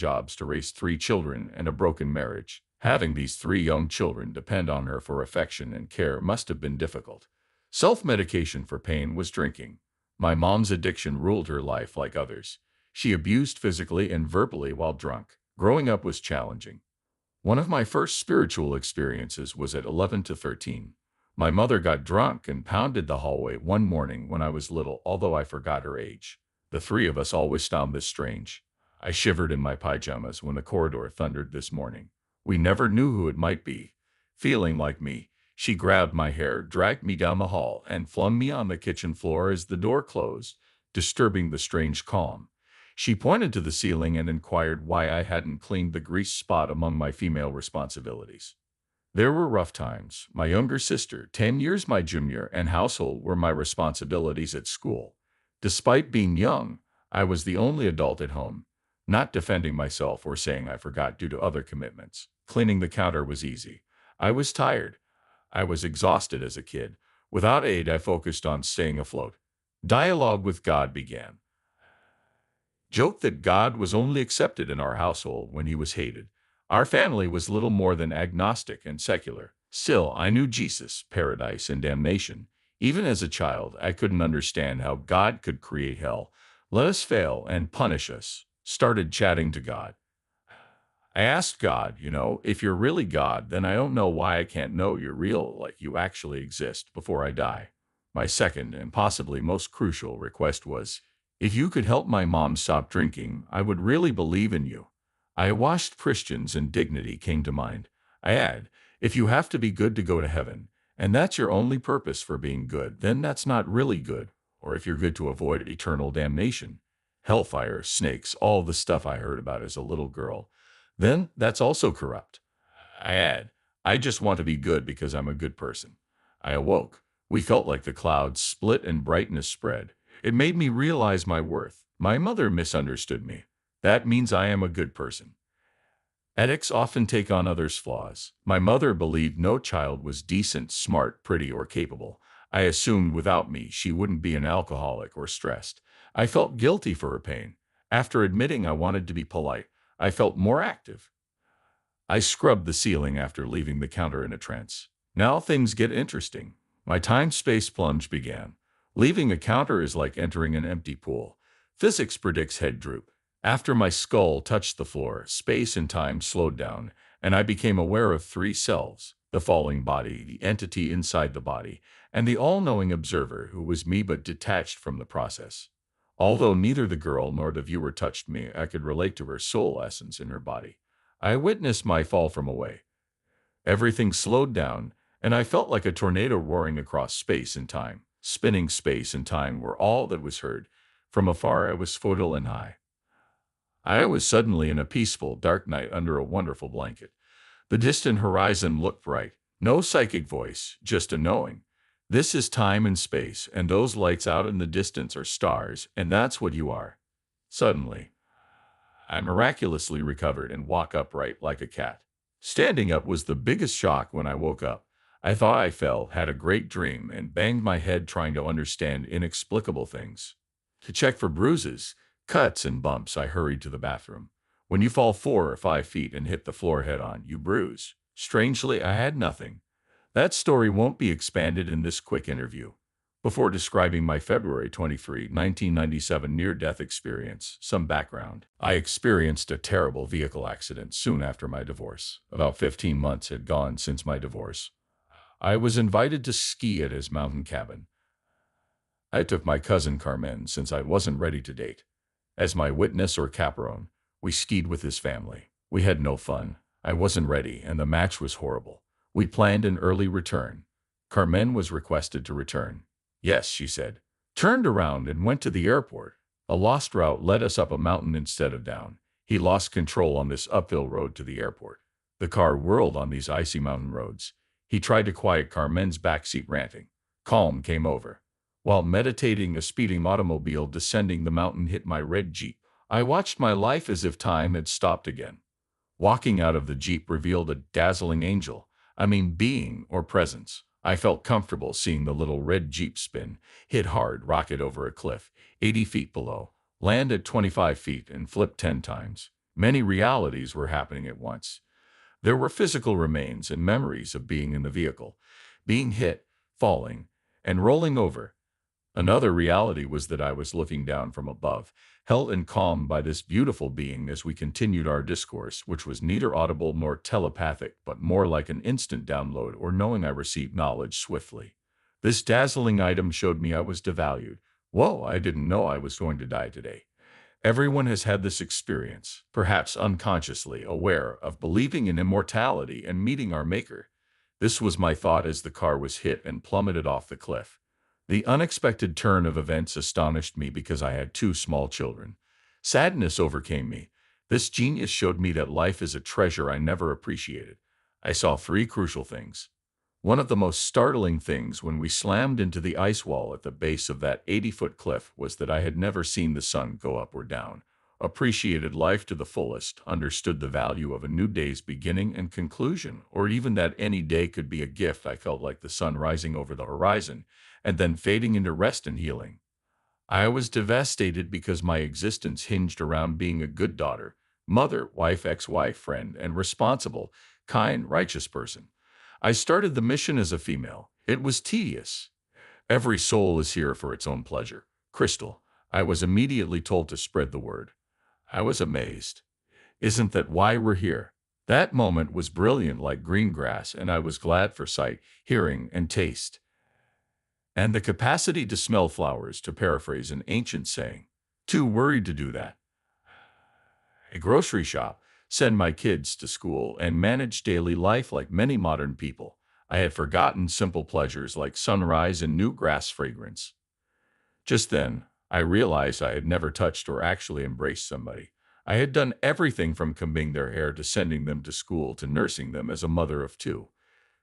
jobs to raise three children and a broken marriage. Having these three young children depend on her for affection and care must have been difficult. Self-medication for pain was drinking. My mom's addiction ruled her life like others. She abused physically and verbally while drunk. Growing up was challenging. One of my first spiritual experiences was at 11 to 13. My mother got drunk and pounded the hallway one morning when I was little, although I forgot her age. The three of us always found this strange. I shivered in my pajamas when the corridor thundered this morning. We never knew who it might be. Feeling like me, she grabbed my hair, dragged me down the hall, and flung me on the kitchen floor as the door closed, disturbing the strange calm. She pointed to the ceiling and inquired why I hadn't cleaned the grease spot among my female responsibilities. There were rough times. My younger sister, 10 years my junior, and household were my responsibilities at school. Despite being young, I was the only adult at home, not defending myself or saying I forgot due to other commitments. Cleaning the counter was easy. I was tired. I was exhausted as a kid. Without aid, I focused on staying afloat. Dialogue with God began. Joked that God was only accepted in our household when he was hated. Our family was little more than agnostic and secular. Still, I knew Jesus, paradise, and damnation. Even as a child, I couldn't understand how God could create hell, let us fail, and punish us. Started chatting to God. I asked God, if you're really God, then I don't know why I can't know you're real, like you actually exist, before I die. My second and possibly most crucial request was, if you could help my mom stop drinking, I would really believe in you. I watched Christians and dignity came to mind. I add, if you have to be good to go to heaven, and that's your only purpose for being good, then that's not really good. Or if you're good to avoid eternal damnation, hellfire, snakes, all the stuff I heard about as a little girl, then that's also corrupt. I add, I just want to be good because I'm a good person. I awoke. We felt like the clouds split and brightness spread. It made me realize my worth. My mother misunderstood me. That means I am a good person. Addicts often take on others' flaws. My mother believed no child was decent, smart, pretty, or capable. I assumed without me she wouldn't be an alcoholic or stressed. I felt guilty for her pain. After admitting I wanted to be polite, I felt more active. I scrubbed the ceiling after leaving the counter in a trance. Now things get interesting. My time-space plunge began. Leaving a counter is like entering an empty pool. Physics predicts head droop. After my skull touched the floor, space and time slowed down, and I became aware of three selves: the falling body, the entity inside the body, and the all-knowing observer who was me but detached from the process. Although neither the girl nor the viewer touched me, I could relate to her soul essence in her body. I witnessed my fall from away. Everything slowed down, and I felt like a tornado roaring across space and time. Spinning space and time were all that was heard. From afar I was fertile and high. I was suddenly in a peaceful, dark night under a wonderful blanket. The distant horizon looked bright. No psychic voice, just a knowing. This is time and space, and those lights out in the distance are stars, and that's what you are. Suddenly, I miraculously recovered and walked upright like a cat. Standing up was the biggest shock when I woke up. I thought I fell, had a great dream, and banged my head trying to understand inexplicable things. To check for bruises, cuts, and bumps, I hurried to the bathroom. When you fall 4 or 5 feet and hit the floor head-on, you bruise. Strangely, I had nothing. That story won't be expanded in this quick interview. Before describing my February 23, 1997 near-death experience, some background. I experienced a terrible vehicle accident soon after my divorce. About 15 months had gone since my divorce. I was invited to ski at his mountain cabin. I took my cousin Carmen since I wasn't ready to date. As my witness or chaperone, we skied with his family. We had no fun. I wasn't ready, and the match was horrible. We planned an early return. Carmen was requested to return. Yes, she said. Turned around and went to the airport. A lost route led us up a mountain instead of down. He lost control on this uphill road to the airport. The car whirled on these icy mountain roads. He tried to quiet Carmen's backseat ranting. Calm came over. While meditating, a speeding automobile descending the mountain hit my red Jeep. I watched my life as if time had stopped again. Walking out of the Jeep revealed a dazzling angel. Being or presence. I felt comfortable seeing the little red Jeep spin, hit hard, rocket over a cliff, 80 feet below, land at 25 feet, and flip 10 times. Many realities were happening at once. There were physical remains and memories of being in the vehicle, being hit, falling, and rolling over. Another reality was that I was looking down from above, held and calmed by this beautiful being as we continued our discourse, which was neither audible nor telepathic, but more like an instant download or knowing I received knowledge swiftly. This dazzling item showed me I was devalued. Whoa, I didn't know I was going to die today. Everyone has had this experience, perhaps unconsciously aware of believing in immortality and meeting our Maker. This was my thought as the car was hit and plummeted off the cliff. The unexpected turn of events astonished me because I had two small children. Sadness overcame me. This genius showed me that life is a treasure I never appreciated. I saw three crucial things. One of the most startling things when we slammed into the ice wall at the base of that 80-foot cliff was that I had never seen the sun go up or down, appreciated life to the fullest, understood the value of a new day's beginning and conclusion, or even that any day could be a gift. I felt like the sun rising over the horizon and then fading into rest and healing. I was devastated because my existence hinged around being a good daughter, mother, wife, ex-wife, friend, and responsible, kind, righteous person. I started the mission as a female. It was tedious. Every soul is here for its own pleasure. Crystal, I was immediately told to spread the word. I was amazed. Isn't that why we're here? That moment was brilliant like green grass, and I was glad for sight, hearing, and taste. And the capacity to smell flowers, to paraphrase an ancient saying. Too worried to do that. A grocery shop, send my kids to school, and manage daily life like many modern people. I had forgotten simple pleasures like sunrise and new grass fragrance. Just then, I realized I had never touched or actually embraced somebody. I had done everything from combing their hair to sending them to school to nursing them as a mother of two.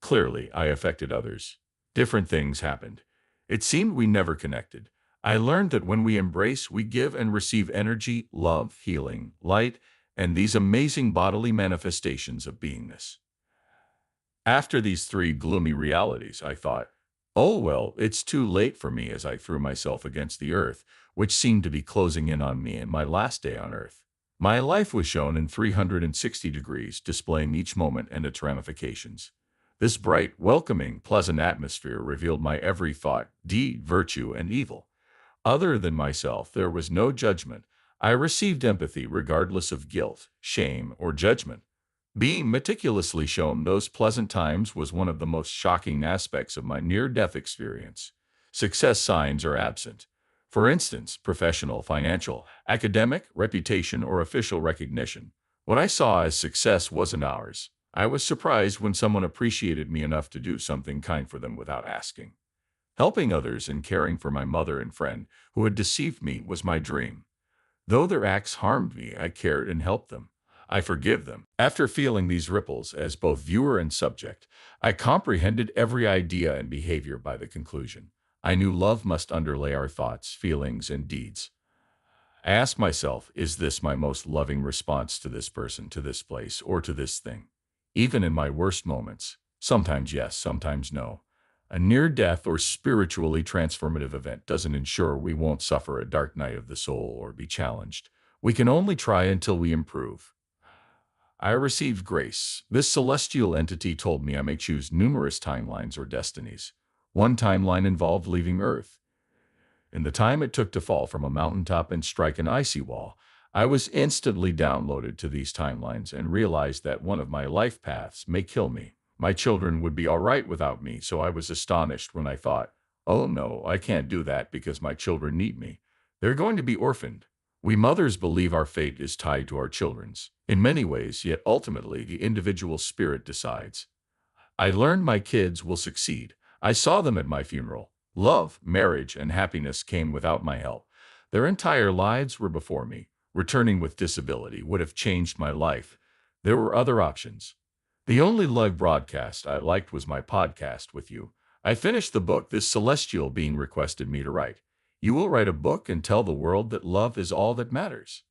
Clearly, I affected others. Different things happened. It seemed we never connected. I learned that when we embrace, we give and receive energy, love, healing, light, and these amazing bodily manifestations of beingness. After these three gloomy realities, I thought, oh well, it's too late for me as I threw myself against the earth, which seemed to be closing in on me in my last day on earth. My life was shown in 360 degrees, displaying each moment and its ramifications. This bright, welcoming, pleasant atmosphere revealed my every thought, deed, virtue, and evil. Other than myself, there was no judgment. I received empathy regardless of guilt, shame, or judgment. Being meticulously shown those pleasant times was one of the most shocking aspects of my near-death experience. Success signs are absent. For instance, professional, financial, academic, reputation, or official recognition. What I saw as success wasn't ours. I was surprised when someone appreciated me enough to do something kind for them without asking. Helping others and caring for my mother and friend who had deceived me was my dream. Though their acts harmed me, I cared and helped them. I forgive them. After feeling these ripples as both viewer and subject, I comprehended every idea and behavior by the conclusion. I knew love must underlay our thoughts, feelings, and deeds. I asked myself, is this my most loving response to this person, to this place, or to this thing? Even in my worst moments, sometimes yes, sometimes no. A near-death or spiritually transformative event doesn't ensure we won't suffer a dark night of the soul or be challenged. We can only try until we improve. I received grace. This celestial entity told me I may choose numerous timelines or destinies. One timeline involved leaving Earth. In the time it took to fall from a mountaintop and strike an icy wall, I was instantly downloaded to these timelines and realized that one of my life paths may kill me. My children would be all right without me, so I was astonished when I thought, oh no, I can't do that because my children need me. They're going to be orphaned. We mothers believe our fate is tied to our children's. In many ways, yet ultimately the individual spirit decides. I learned my kids will succeed. I saw them at my funeral. Love, marriage, and happiness came without my help. Their entire lives were before me. Returning with disability would have changed my life. There were other options. The only live broadcast I liked was my podcast with you. I finished the book this celestial being requested me to write. You will write a book and tell the world that love is all that matters.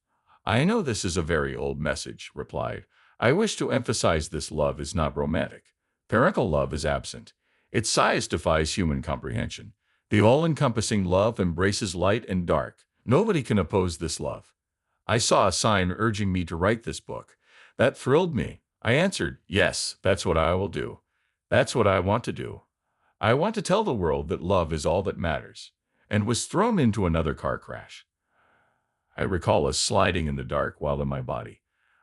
I know this is a very old message, replied. I wish to emphasize this love is not romantic. Parental love is absent. Its size defies human comprehension. The all-encompassing love embraces light and dark. Nobody can oppose this love. I saw a sign urging me to write this book. That thrilled me. I answered, yes, that's what I will do. That's what I want to do. I want to tell the world that love is all that matters, and was thrown into another car crash. I recall us sliding in the dark while in my body.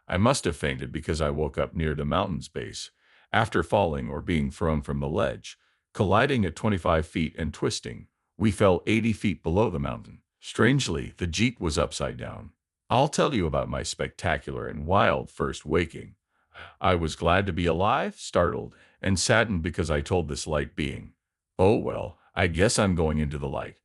I must have fainted because I woke up near the mountain's base, after falling or being thrown from the ledge, colliding at 25 feet and twisting. We fell 80 feet below the mountain. Strangely, the Jeep was upside down. I'll tell you about my spectacular and wild first waking. I was glad to be alive, startled, and saddened because I told this light being, "Oh well, I guess I'm going into the light."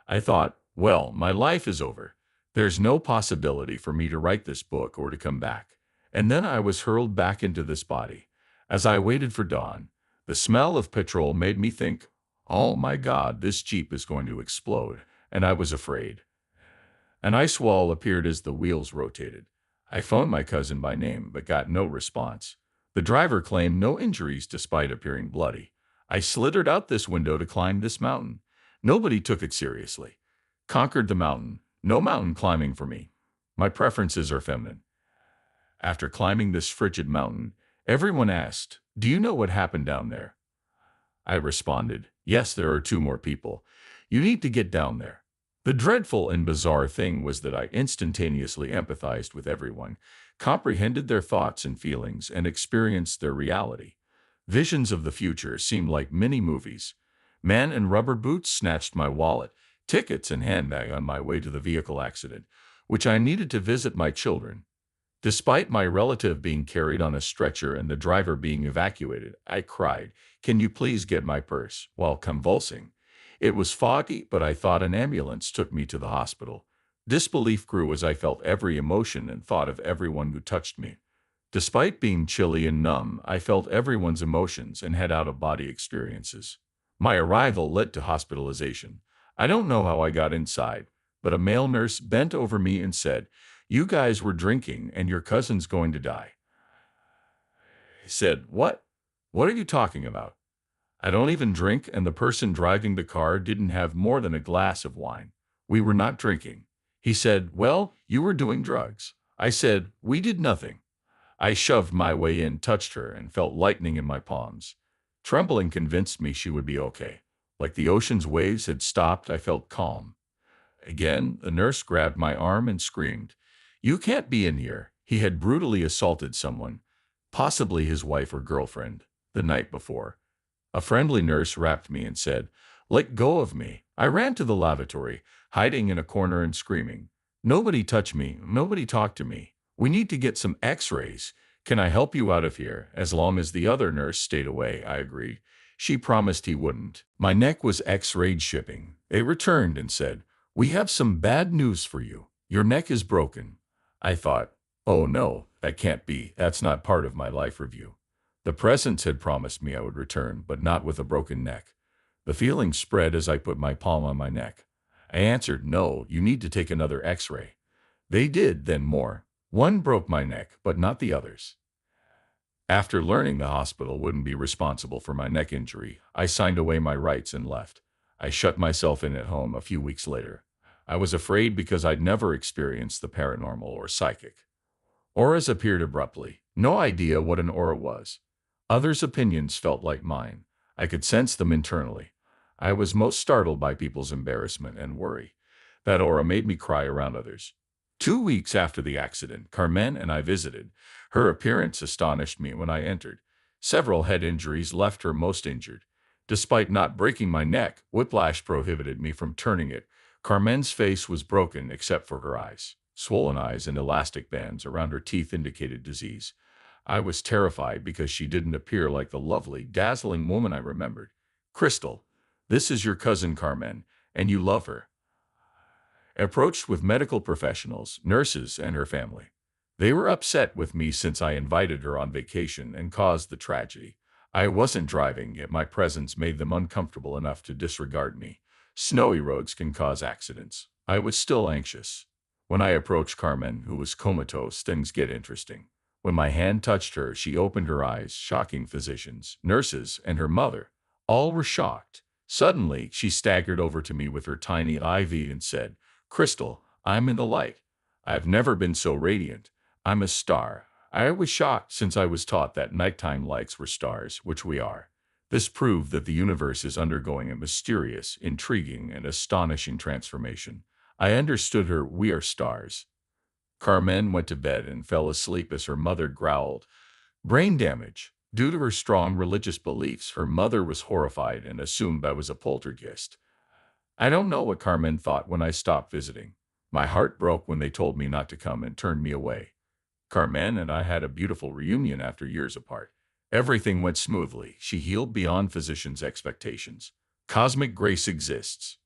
I thought, well, my life is over. There's no possibility for me to write this book or to come back. And then I was hurled back into this body. As I waited for dawn, the smell of petrol made me think, oh my God, this Jeep is going to explode. And I was afraid. An ice wall appeared as the wheels rotated. I phoned my cousin by name, but got no response. The driver claimed no injuries despite appearing bloody. I slithered out this window to climb this mountain. Nobody took it seriously. Conquered the mountain. No mountain climbing for me. My preferences are feminine. After climbing this frigid mountain, everyone asked, "Do you know what happened down there?" I responded, "Yes, there are two more people. You need to get down there." The dreadful and bizarre thing was that I instantaneously empathized with everyone, comprehended their thoughts and feelings, and experienced their reality. Visions of the future seemed like mini-movies. Man in rubber boots snatched my wallet, tickets, and handbag on my way to the vehicle accident, which I needed to visit my children. Despite my relative being carried on a stretcher and the driver being evacuated, I cried, "Can you please get my purse?" while convulsing. It was foggy, but I thought an ambulance took me to the hospital. Disbelief grew as I felt every emotion and thought of everyone who touched me. Despite being chilly and numb, I felt everyone's emotions and had out-of-body experiences. My arrival led to hospitalization. I don't know how I got inside, but a male nurse bent over me and said, "You guys were drinking and your cousin's going to die." I said, "What? What are you talking about? I don't even drink, and the person driving the car didn't have more than a glass of wine. We were not drinking." He said, "Well, you were doing drugs." I said, "We did nothing." I shoved my way in, touched her, and felt lightning in my palms. Trembling convinced me she would be okay. Like the ocean's waves had stopped, I felt calm. Again, the nurse grabbed my arm and screamed, "You can't be in here." He had brutally assaulted someone, possibly his wife or girlfriend, the night before. A friendly nurse wrapped me and said, "Let go of me." I ran to the lavatory, hiding in a corner and screaming, "Nobody touch me. Nobody talk to me. We need to get some x-rays. Can I help you out of here?" As long as the other nurse stayed away, I agreed. She promised he wouldn't. My neck was x-rayed shipping. They returned and said, "We have some bad news for you. Your neck is broken." I thought, oh no, that can't be. That's not part of my life review. The presents had promised me I would return, but not with a broken neck. The feeling spread as I put my palm on my neck. I answered, "No, you need to take another x-ray." They did, then more. One broke my neck, but not the others. After learning the hospital wouldn't be responsible for my neck injury, I signed away my rights and left. I shut myself in at home a few weeks later. I was afraid because I'd never experienced the paranormal or psychic. Auras appeared abruptly. No idea what an aura was. Others' opinions felt like mine. I could sense them internally. I was most startled by people's embarrassment and worry. That aura made me cry around others. 2 weeks after the accident, Carmen and I visited. Her appearance astonished me when I entered. Several head injuries left her most injured. Despite not breaking my neck, whiplash prohibited me from turning it. Carmen's face was broken except for her eyes. Swollen eyes and elastic bands around her teeth indicated disease. I was terrified because she didn't appear like the lovely, dazzling woman I remembered. "Crystal, this is your cousin Carmen, and you love her." Approached with medical professionals, nurses, and her family. They were upset with me since I invited her on vacation and caused the tragedy. I wasn't driving, yet my presence made them uncomfortable enough to disregard me. Snowy roads can cause accidents. I was still anxious. When I approached Carmen, who was comatose, things get interesting. When my hand touched her, she opened her eyes, shocking physicians, nurses, and her mother. All were shocked. Suddenly, she staggered over to me with her tiny IV and said, "Crystal, I'm in the light." I've never been so radiant. I'm a star. I was shocked since I was taught that nighttime lights were stars, which we are. This proved that the universe is undergoing a mysterious, intriguing, and astonishing transformation. I understood her, we are stars. Carmen went to bed and fell asleep as her mother growled. Brain damage. Due to her strong religious beliefs, her mother was horrified and assumed I was a poltergeist. I don't know what Carmen thought when I stopped visiting. My heart broke when they told me not to come and turned me away. Carmen and I had a beautiful reunion after years apart. Everything went smoothly. She healed beyond physicians' expectations. Cosmic grace exists.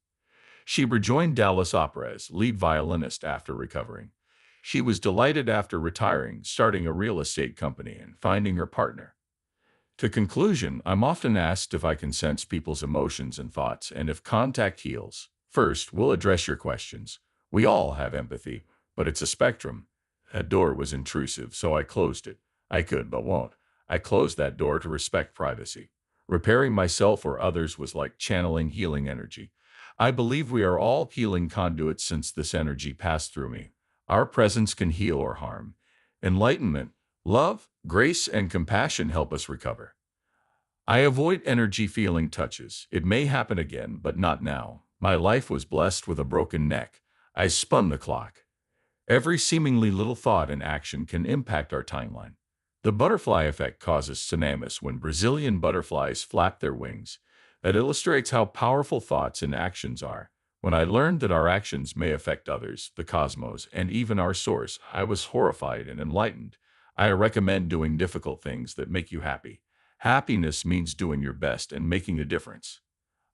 She rejoined Dallas Opera as lead violinist after recovering. She was delighted after retiring, starting a real estate company and finding her partner. To conclusion, I'm often asked if I can sense people's emotions and thoughts and if contact heals. First, we'll address your questions. We all have empathy, but it's a spectrum. That door was intrusive, so I closed it. I could, but won't. I closed that door to respect privacy. Repairing myself or others was like channeling healing energy. I believe we are all healing conduits since this energy passed through me. Our presence can heal or harm. Enlightenment, love, grace, and compassion help us recover. I avoid energy feeling touches. It may happen again, but not now. My life was blessed with a broken neck. I spun the clock. Every seemingly little thought and action can impact our timeline. The butterfly effect causes tsunamis when Brazilian butterflies flap their wings. That illustrates how powerful thoughts and actions are. When I learned that our actions may affect others, the cosmos, and even our source, I was horrified and enlightened. I recommend doing difficult things that make you happy. Happiness means doing your best and making a difference.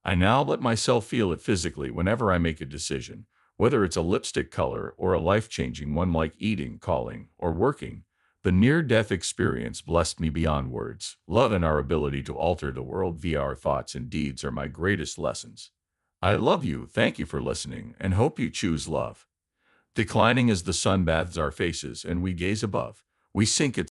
I now let myself feel it physically whenever I make a decision, whether it's a lipstick color or a life-changing one like eating, calling, or working. The near-death experience blessed me beyond words. Love and our ability to alter the world via our thoughts and deeds are my greatest lessons. I love you, thank you for listening, and hope you choose love. Declining as the sun bathes our faces and we gaze above, we sink at